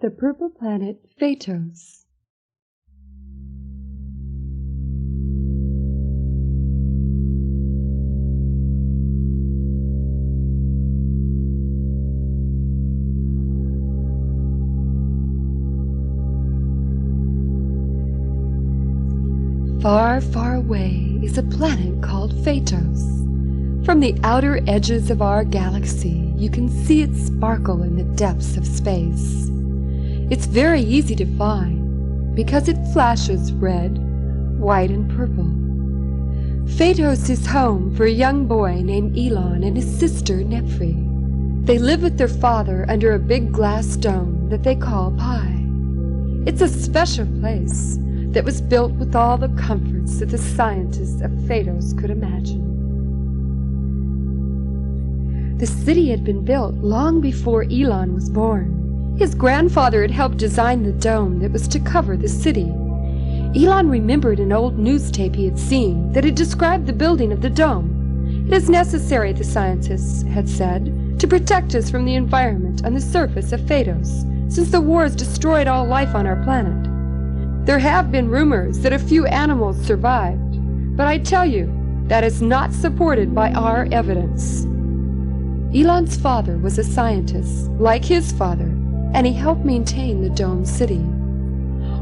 The purple planet Phatos. Far, far away is a planet called Phatos. From the outer edges of our galaxy, you can see it sparkle in the depths of space. It's very easy to find because it flashes red, white, and purple. Phatos is home for a young boy named Elon and his sister Nefri. They live with their father under a big glass dome that they call Pi. It's a special place that was built with all the comforts that the scientists of Phatos could imagine. The city had been built long before Elon was born. His grandfather had helped design the dome that was to cover the city. Elon remembered an old news tape he had seen that had described the building of the dome. It is necessary, the scientists had said, to protect us from the environment on the surface of Phatos, since the wars destroyed all life on our planet. There have been rumors that a few animals survived, but I tell you, that is not supported by our evidence. Elon's father was a scientist, like his father, and he helped maintain the dome city.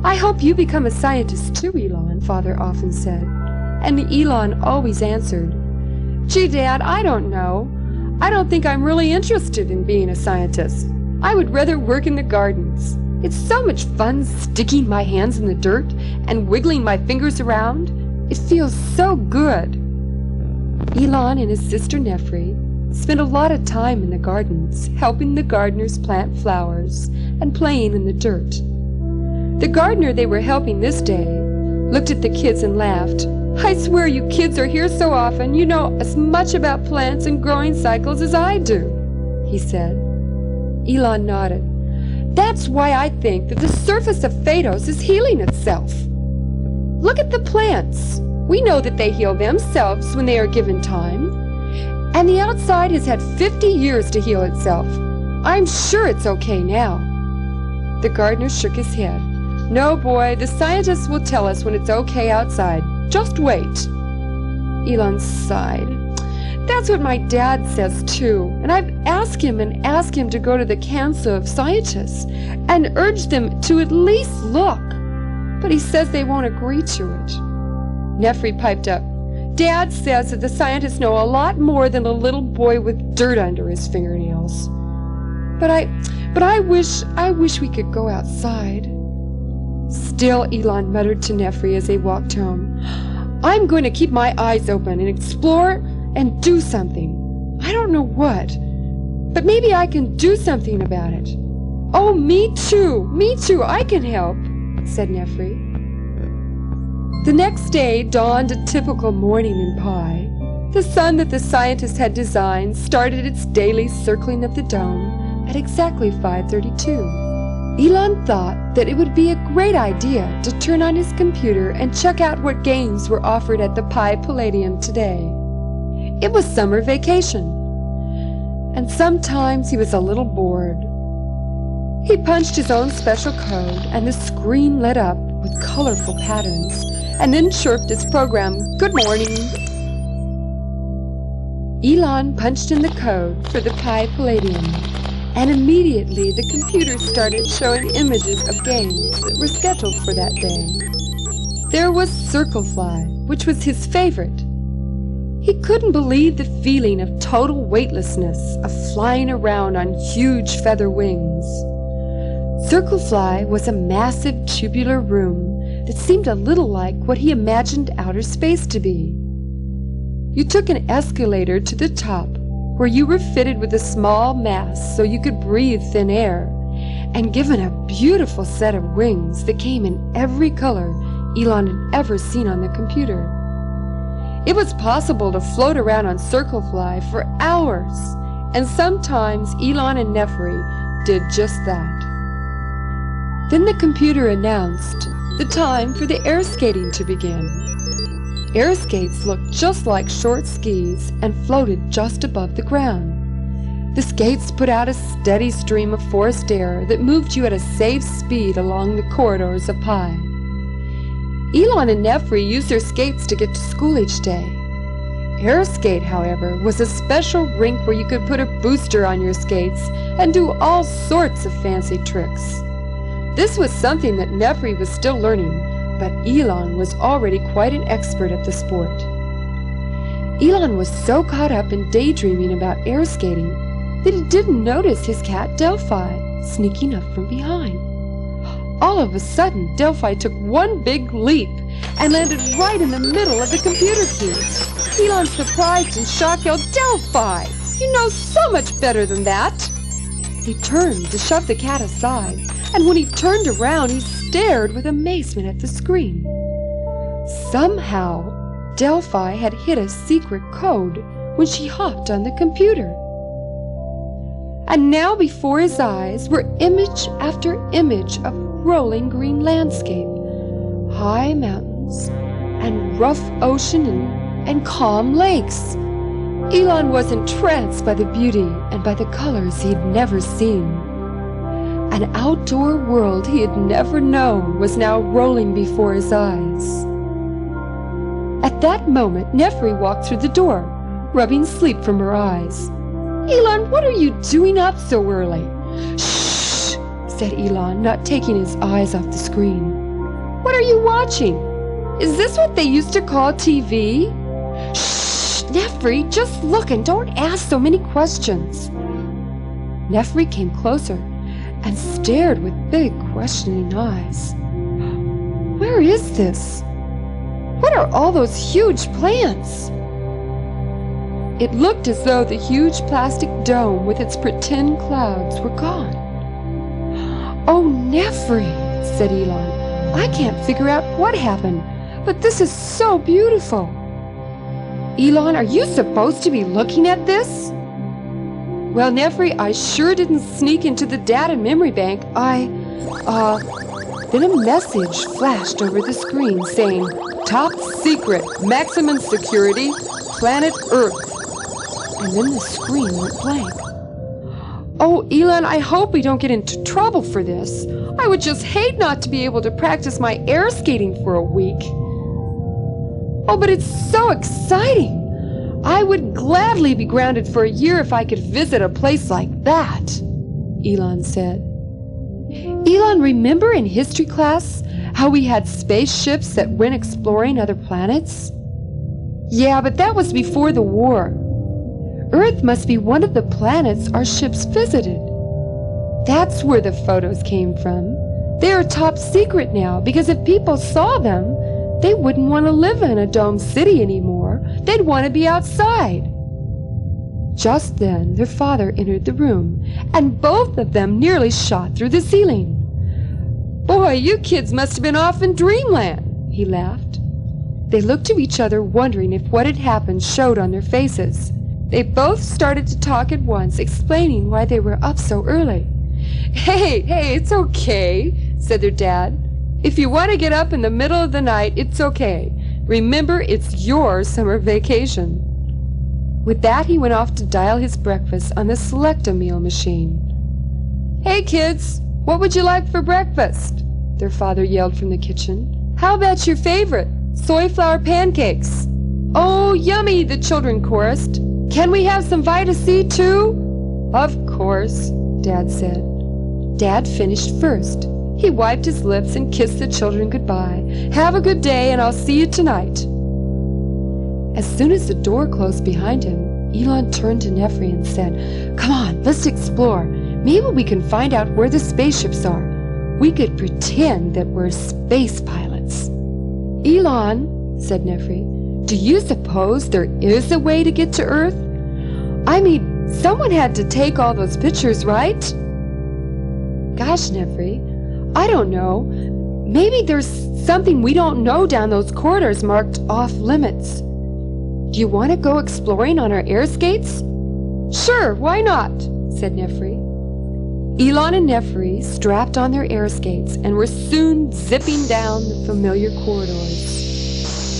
I hope you become a scientist too, Elon, Father often said. And Elon always answered, Gee, Dad, I don't know. I don't think I'm really interested in being a scientist. I would rather work in the gardens. It's so much fun sticking my hands in the dirt and wiggling my fingers around. It feels so good. Elon and his sister Nefri spent a lot of time in the gardens, helping the gardeners plant flowers and playing in the dirt. The gardener they were helping this day looked at the kids and laughed. I swear you kids are here so often, you know as much about plants and growing cycles as I do, he said. Elon nodded. That's why I think that the surface of Phatos is healing itself. Look at the plants. We know that they heal themselves when they are given time. And the outside has had 50 years to heal itself. I'm sure it's okay now. The gardener shook his head. No, boy, the scientists will tell us when it's okay outside. Just wait. Elon sighed. That's what my dad says too, and I've asked him to go to the Council of Scientists and urge them to at least look, but he says they won't agree to it. Nefri piped up. Dad says that the scientists know a lot more than a little boy with dirt under his fingernails. But I wish we could go outside. Still, Elon muttered to Nefri as they walked home. I'm going to keep my eyes open and explore and do something. I don't know what, but maybe I can do something about it. Oh, me too, I can help, said Nefri. The next day dawned a typical morning in Pi. The sun that the scientists had designed started its daily circling of the dome at exactly 5:32. Elon thought that it would be a great idea to turn on his computer and check out what games were offered at the Pi Palladium today. It was summer vacation, and sometimes he was a little bored. He punched his own special code, and the screen lit up with colorful patterns, and then chirped its program, Good morning. Elon punched in the code for the Pi Palladium, and immediately the computer started showing images of games that were scheduled for that day. There was Circle Fly, which was his favorite. He couldn't believe the feeling of total weightlessness, of flying around on huge feather wings. Circle Fly was a massive tubular room that seemed a little like what he imagined outer space to be. You took an escalator to the top, where you were fitted with a small mask so you could breathe thin air, and given a beautiful set of wings that came in every color Elon had ever seen on the computer. It was possible to float around on Circle Fly for hours, and sometimes Elon and Nefri did just that. Then the computer announced the time for the air skating to begin. Air skates looked just like short skis and floated just above the ground. The skates put out a steady stream of forced air that moved you at a safe speed along the corridors of Pi. Elon and Nefri used their skates to get to school each day. Air skate, however, was a special rink where you could put a booster on your skates and do all sorts of fancy tricks. This was something that Nefri was still learning, but Elon was already quite an expert at the sport. Elon was so caught up in daydreaming about air skating that he didn't notice his cat Delphi sneaking up from behind. All of a sudden, Delphi took one big leap and landed right in the middle of the computer cube. Elon, surprised and shocked, yelled, "Delphi! You know so much better than that!" He turned to shove the cat aside, and when he turned around, he stared with amazement at the screen. Somehow, Delphi had hit a secret code when she hopped on the computer. And now before his eyes were image after image of rolling green landscape, high mountains, and rough ocean and calm lakes. Elon was entranced by the beauty and by the colors he had never seen. An outdoor world he had never known was now rolling before his eyes. At that moment, Nefri walked through the door, rubbing sleep from her eyes. "Elon, what are you doing up so early?" "Shh," said Elon, not taking his eyes off the screen. "What are you watching? Is this what they used to call TV?" "Shh, Nefri, just look and don't ask so many questions." Nefri came closer and stared with big, questioning eyes. "Where is this? What are all those huge plants?" It looked as though the huge plastic dome with its pretend clouds were gone. "Oh, Nefri," said Elon, "I can't figure out what happened, but this is so beautiful." "Elon, are you supposed to be looking at this?" "Well, Nefri, I sure didn't sneak into the data memory bank. Then a message flashed over the screen saying, "Top secret, maximum security, planet Earth." And then the screen went blank. "Oh, Elon, I hope we don't get into trouble for this. I would just hate not to be able to practice my air skating for a week." "Oh, but it's so exciting. I would gladly be grounded for a year if I could visit a place like that," Elon said. "Elon, remember in history class how we had spaceships that went exploring other planets?" "Yeah, but that was before the war. Earth must be one of the planets our ships visited. That's where the photos came from. They are top secret now because if people saw them, they wouldn't want to live in a domed city anymore. They'd want to be outside." Just then, their father entered the room, and both of them nearly shot through the ceiling. "Boy, you kids must have been off in dreamland," he laughed. They looked to each other, wondering if what had happened showed on their faces. They both started to talk at once, explaining why they were up so early. Hey, it's okay," said their dad. "If you want to get up in the middle of the night, it's okay. Remember, it's your summer vacation." With that, he went off to dial his breakfast on the Select-A-Meal machine. "Hey, kids, what would you like for breakfast?" their father yelled from the kitchen. "How about your favorite, soy flour pancakes?" "Oh, yummy," the children chorused. "Can we have some Vita C too?" "Of course," Dad said. Dad finished first. He wiped his lips and kissed the children goodbye. "Have a good day, and I'll see you tonight." As soon as the door closed behind him, Elon turned to Nefri and said, "Come on, let's explore. Maybe we can find out where the spaceships are. We could pretend that we're space pilots." "Elon," said Nefri, "do you suppose there is a way to get to Earth? I mean, someone had to take all those pictures, right?" "Gosh, Nefri, I don't know. Maybe there's something we don't know down those corridors marked off limits. Do you want to go exploring on our air skates?" "Sure, why not?" said Nefri. Elon and Nefri strapped on their air skates and were soon zipping down the familiar corridors.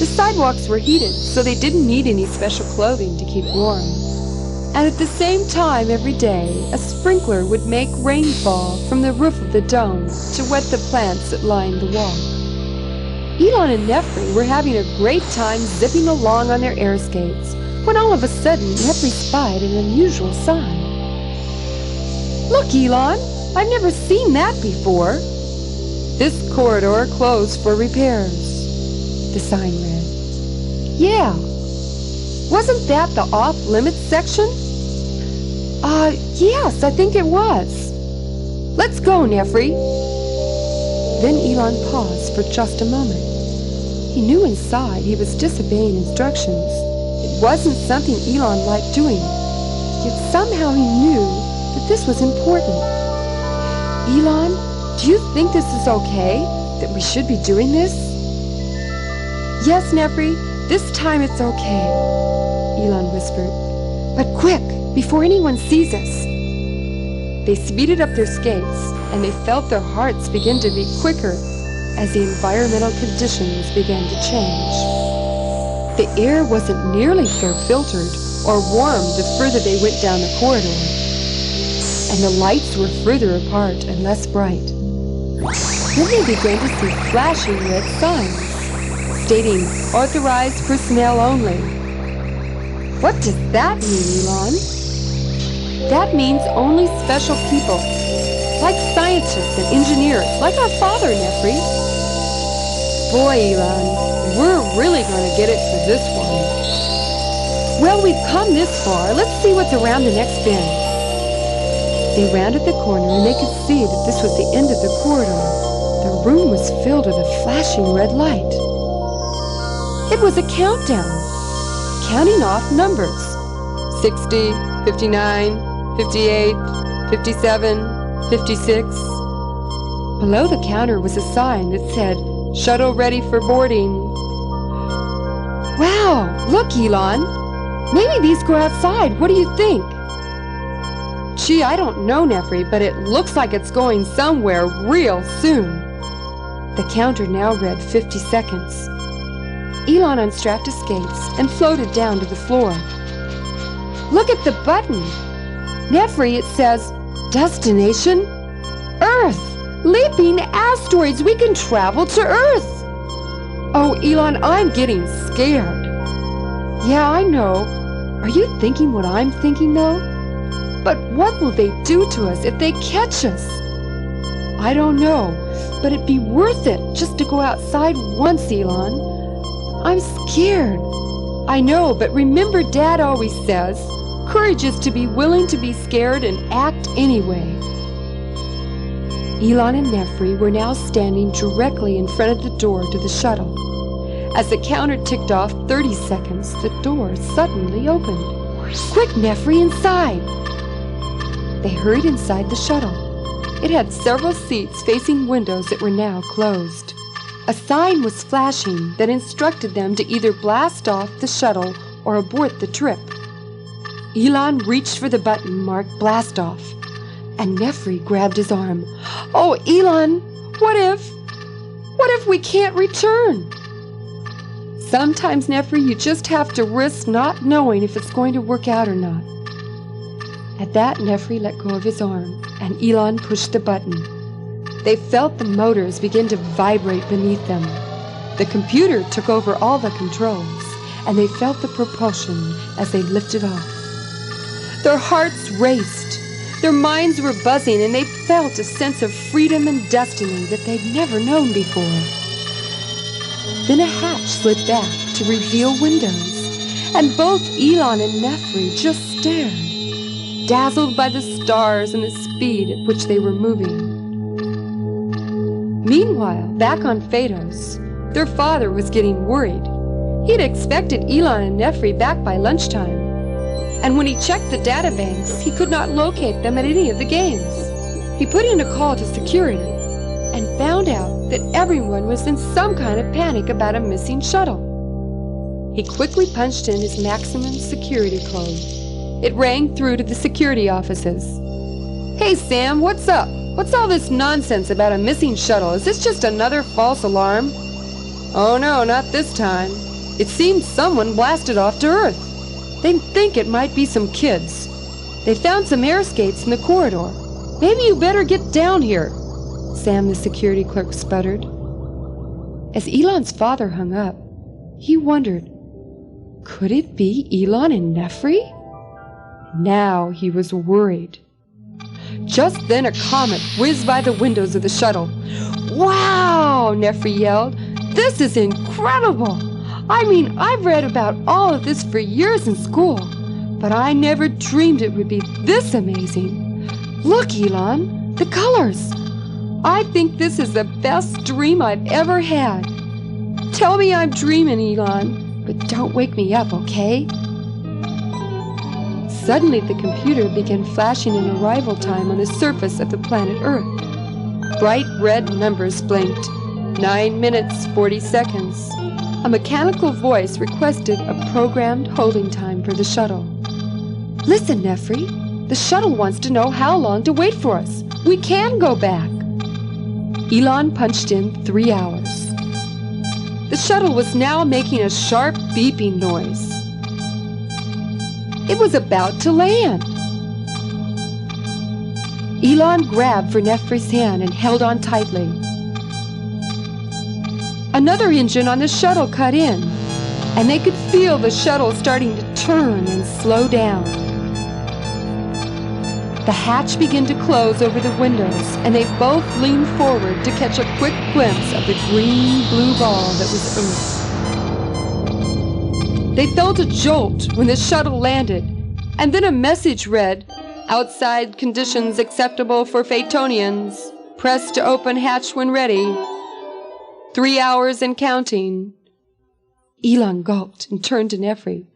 The sidewalks were heated, so they didn't need any special clothing to keep warm. And at the same time every day, a sprinkler would make rainfall from the roof of the dome to wet the plants that lined the walk. Elon and Nefri were having a great time zipping along on their air skates when all of a sudden Nefri spied an unusual sign. "Look, Elon, I've never seen that before. This corridor closed for repairs," the sign read. "Yeah. Wasn't that the off-limits section?" Yes, I think it was. "Let's go, Nefri." Then Elon paused for just a moment. He knew inside he was disobeying instructions. It wasn't something Elon liked doing, yet somehow he knew that this was important. "Elon, do you think this is okay? That we should be doing this?" "Yes, Nefri, this time it's okay," Elon whispered. "But quick, before anyone sees us." They speeded up their skates, and they felt their hearts begin to beat quicker as the environmental conditions began to change. The air wasn't nearly air-filtered or warm the further they went down the corridor, and the lights were further apart and less bright. Then they began to see flashing red signs stating "Authorized personnel only." "What does that mean, Elon?" "That means only special people, like scientists and engineers, like our father, Nefri." "Boy, Elon, we're really going to get it for this one." "Well, we've come this far. Let's see what's around the next bend." They rounded the corner and they could see that this was the end of the corridor. The room was filled with a flashing red light. It was a countdown, counting off numbers. 60, 59, 58, 57, 56. Below the counter was a sign that said, "Shuttle ready for boarding." "Wow, look, Elon. Maybe these go outside. What do you think?" "Gee, I don't know, Nefri, but it looks like it's going somewhere real soon." The counter now read 50 seconds. Elon unstrapped his skates and floated down to the floor. "Look at the button. Nefri, it says, Destination Earth. Leaping asteroids. We can travel to Earth." "Oh, Elon, I'm getting scared." "Yeah, I know. Are you thinking what I'm thinking, though? But what will they do to us if they catch us?" "I don't know, but it'd be worth it just to go outside once, Elon. I'm scared." "I know, but remember Dad always says, courage is to be willing to be scared and act anyway." Elon and Nefri were now standing directly in front of the door to the shuttle. As the counter ticked off 30 seconds, the door suddenly opened. "Quick, Nefri, inside!" They hurried inside the shuttle. It had several seats facing windows that were now closed. A sign was flashing that instructed them to either blast off the shuttle or abort the trip. Elon reached for the button marked "Blast Off," and Nefri grabbed his arm. "Oh, Elon, what if we can't return?" "Sometimes, Nefri, you just have to risk not knowing if it's going to work out or not." At that, Nefri let go of his arm, and Elon pushed the button. They felt the motors begin to vibrate beneath them. The computer took over all the controls, and they felt the propulsion as they lifted off. Their hearts raced. Their minds were buzzing, and they felt a sense of freedom and destiny that they'd never known before. Then a hatch slid back to reveal windows, and both Elon and Nefri just stared, dazzled by the stars and the speed at which they were moving. Meanwhile, back on Phatos, their father was getting worried. He had expected Elon and Nefri back by lunchtime, and when he checked the databanks, he could not locate them at any of the games. He put in a call to security and found out that everyone was in some kind of panic about a missing shuttle. He quickly punched in his maximum security code. It rang through to the security offices. "Hey, Sam, what's up? What's all this nonsense about a missing shuttle? Is this just another false alarm?" "Oh no, not this time. It seems someone blasted off to Earth." They think it might be some kids. They found some air skates in the corridor. Maybe you better get down here, Sam the security clerk sputtered. As Elon's father hung up, he wondered, could it be Elon and Nefri? Now he was worried. Just then a comet whizzed by the windows of the shuttle. Wow! Nefri yelled. This is incredible! I mean, I've read about all of this for years in school, but I never dreamed it would be this amazing. Look, Elon, the colors! I think this is the best dream I've ever had. Tell me I'm dreaming, Elon, but don't wake me up, okay? Suddenly the computer began flashing an arrival time on the surface of the planet Earth. Bright red numbers blinked. 9 minutes, 40 seconds. A mechanical voice requested a programmed holding time for the shuttle. Listen, Nefri, the shuttle wants to know how long to wait for us. We can go back. Elon punched in 3 hours. The shuttle was now making a sharp beeping noise. It was about to land. Elon grabbed for Nefri's hand and held on tightly. Another engine on the shuttle cut in, and they could feel the shuttle starting to turn and slow down. The hatch began to close over the windows, and they both leaned forward to catch a quick glimpse of the green-blue ball that was Earth. They felt a jolt when the shuttle landed, and then a message read, "Outside conditions acceptable for Phatonians. Press to open hatch when ready. 3 hours and counting." Elon gulped and turned to Nefri.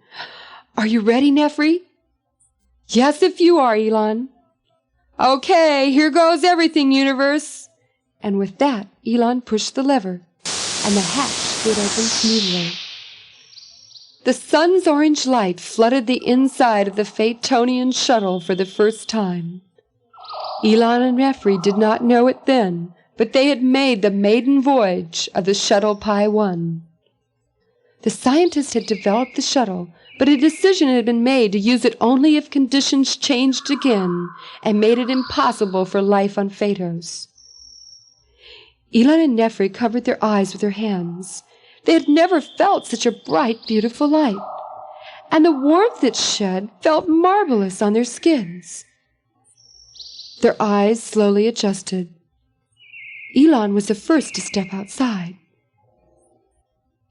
"Are you ready, Nefri?" "Yes, if you are, Elon." "Okay, here goes everything, universe." And with that, Elon pushed the lever, and the hatch slid open smoothly. The sun's orange light flooded the inside of the Phatonian shuttle for the first time. Elon and Nefri did not know it then, but they had made the maiden voyage of the Shuttle Pi 1. The scientists had developed the shuttle, but a decision had been made to use it only if conditions changed again and made it impossible for life on Phatos. Elon and Nefri covered their eyes with their hands. They had never felt such a bright, beautiful light, and the warmth it shed felt marvelous on their skins. Their eyes slowly adjusted. Elon was the first to step outside.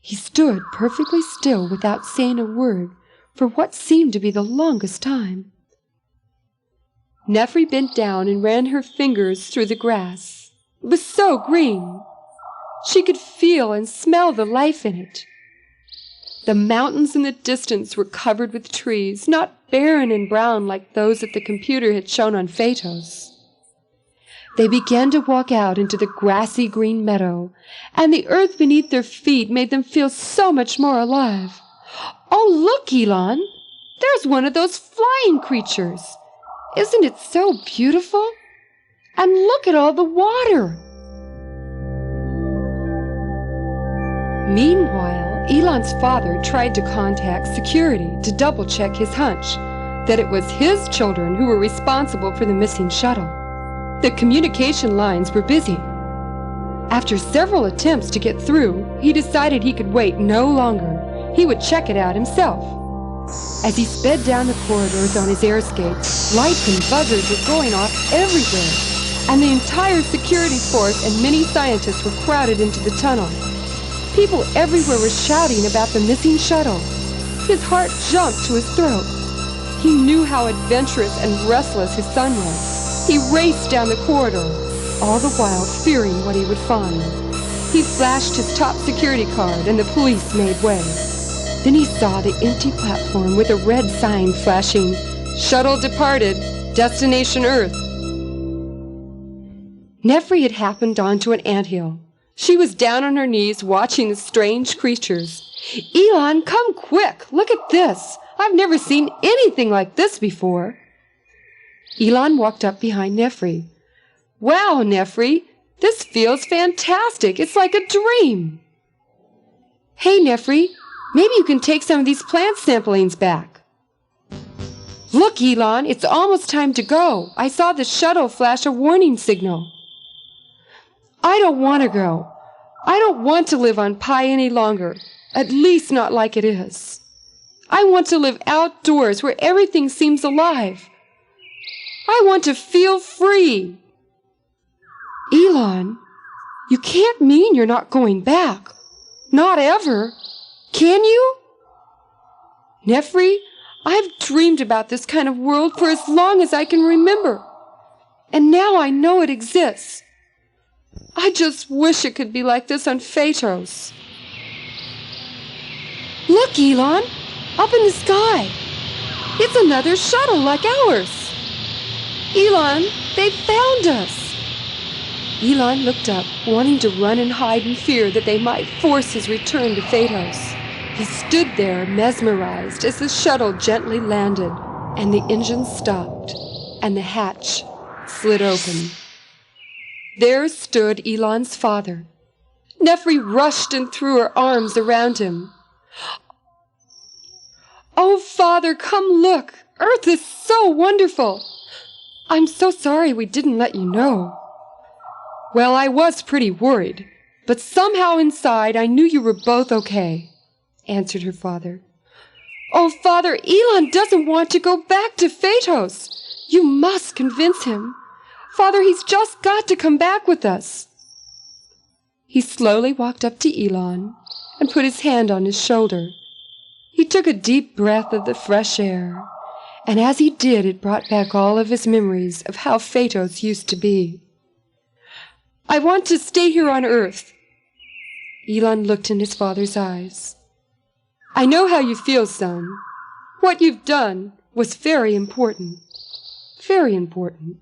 He stood perfectly still without saying a word for what seemed to be the longest time. Nefri bent down and ran her fingers through the grass. It was so green. She could feel and smell the life in it. The mountains in the distance were covered with trees, not barren and brown like those that the computer had shown on Phatos. They began to walk out into the grassy green meadow, and the earth beneath their feet made them feel so much more alive. "Oh, look, Elon! There's one of those flying creatures! Isn't it so beautiful? And look at all the water!" Meanwhile, Elon's father tried to contact security to double-check his hunch that it was his children who were responsible for the missing shuttle. The communication lines were busy. After several attempts to get through, he decided he could wait no longer. He would check it out himself. As he sped down the corridors on his air skates, lights and buzzers were going off everywhere, and the entire security force and many scientists were crowded into the tunnel. People everywhere were shouting about the missing shuttle. His heart jumped to his throat. He knew how adventurous and restless his son was. He raced down the corridor, all the while fearing what he would find. He flashed his top security card, and the police made way. Then he saw the empty platform with a red sign flashing, "Shuttle departed, destination Earth." Nefri had happened onto an anthill. She was down on her knees watching the strange creatures. "Elon, come quick! Look at this! I've never seen anything like this before." Elon walked up behind Nefri. "Wow, Nefri! This feels fantastic! It's like a dream!" "Hey, Nefri, maybe you can take some of these plant samplings back." Look, Elon, it's almost time to go. I saw the shuttle flash a warning signal. I don't want to go. I don't want to live on Pi any longer, at least not like it is. I want to live outdoors where everything seems alive. I want to feel free. Elon, you can't mean you're not going back. Not ever. Can you? Nefri, I've dreamed about this kind of world for as long as I can remember. And now I know it exists. I just wish it could be like this on Phatos. Look, Elon, up in the sky. It's another shuttle like ours. Elon, they found us. Elon looked up, wanting to run and hide in fear that they might force his return to Phatos. He stood there, mesmerized, as the shuttle gently landed, and the engine stopped, and the hatch slid open. There stood Elon's father. Nefri rushed and threw her arms around him. Oh, Father, come look! Earth is so wonderful! I'm so sorry we didn't let you know. Well, I was pretty worried, but somehow inside I knew you were both okay, answered her father. Oh, Father, Elon doesn't want to go back to Phatos. You must convince him. Father, he's just got to come back with us. He slowly walked up to Elon and put his hand on his shoulder. He took a deep breath of the fresh air, and as he did, it brought back all of his memories of how Phatos used to be. I want to stay here on Earth. Elon looked in his father's eyes. I know how you feel, son. What you've done was very important. Very important.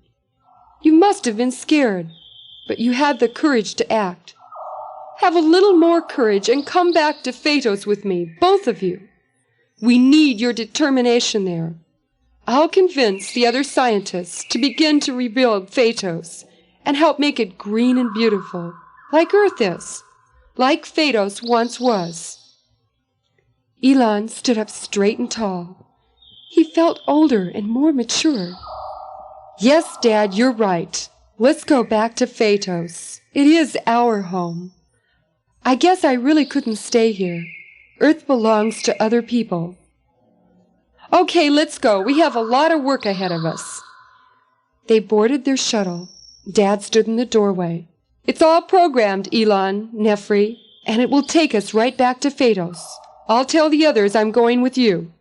You must have been scared, but you had the courage to act. Have a little more courage and come back to Phatos with me, both of you. We need your determination there. I'll convince the other scientists to begin to rebuild Phatos and help make it green and beautiful, like Earth is, like Phatos once was. Elon stood up straight and tall. He felt older and more mature. Yes, Dad, you're right. Let's go back to Phatos. It is our home. I guess I really couldn't stay here. Earth belongs to other people. Okay, let's go. We have a lot of work ahead of us. They boarded their shuttle. Dad stood in the doorway. It's all programmed, Elon, Nefri, and it will take us right back to Phatos. I'll tell the others I'm going with you.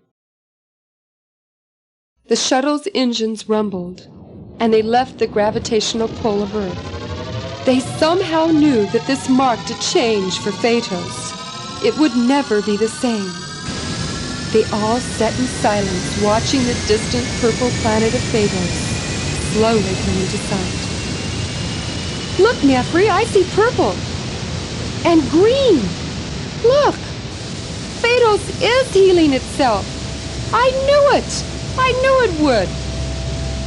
The shuttle's engines rumbled, and they left the gravitational pull of Earth. They somehow knew that this marked a change for Phatos. It would never be the same. They all sat in silence, watching the distant purple planet of Phatos slowly come into sight. Look, Nefri, I see purple. And green. Look, Phatos is healing itself. I knew it. I knew it would.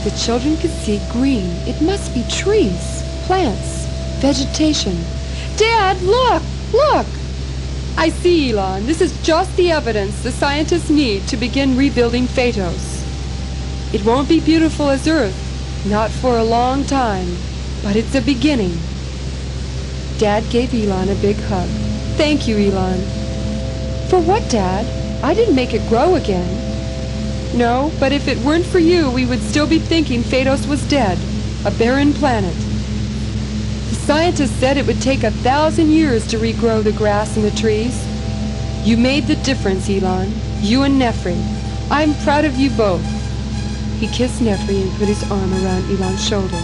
The children could see green. It must be trees, plants, vegetation. Dad, look, look. I see, Elon. This is just the evidence the scientists need to begin rebuilding Phatos. It won't be beautiful as Earth, not for a long time, but it's a beginning. Dad gave Elon a big hug. Thank you, Elon. For what, Dad? I didn't make it grow again. No, but if it weren't for you, we would still be thinking Phatos was dead, a barren planet. The scientists said it would take 1,000 years to regrow the grass and the trees. You made the difference, Elon. You and Nefri. I'm proud of you both. He kissed Nefri and put his arm around Elon's shoulder.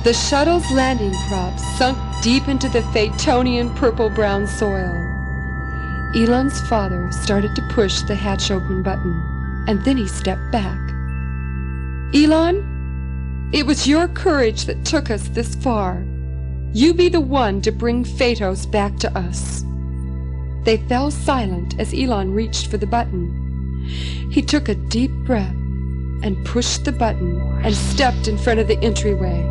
The shuttle's landing props sunk deep into the Phatonian purple-brown soil. Elon's father started to push the hatch-open button, and then he stepped back. Elon, it was your courage that took us this far. You be the one to bring Phatos back to us. They fell silent as Elon reached for the button. He took a deep breath and pushed the button and stepped in front of the entryway.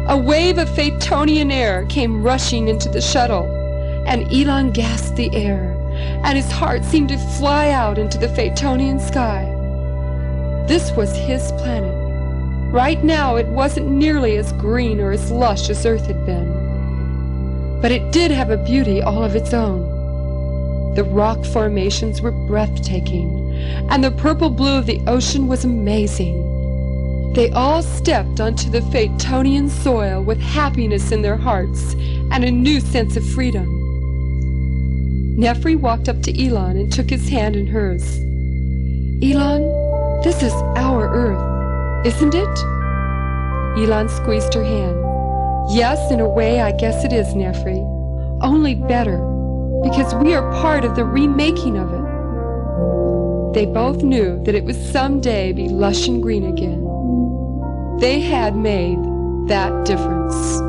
A wave of Phatonian air came rushing into the shuttle, and Elon gasped the air. and his heart seemed to fly out into the Phatonian sky. This was his planet. Right now it wasn't nearly as green or as lush as Earth had been, but it did have a beauty all of its own. The rock formations were breathtaking, and the purple blue of the ocean was amazing. They all stepped onto the Phatonian soil with happiness in their hearts and a new sense of freedom. Nefri walked up to Elon and took his hand in hers. "Elon, this is our Earth, isn't it?" Elon squeezed her hand. "Yes, in a way, I guess it is, Nefri. Only better, because we are part of the remaking of it." They both knew that it would someday be lush and green again. They had made that difference.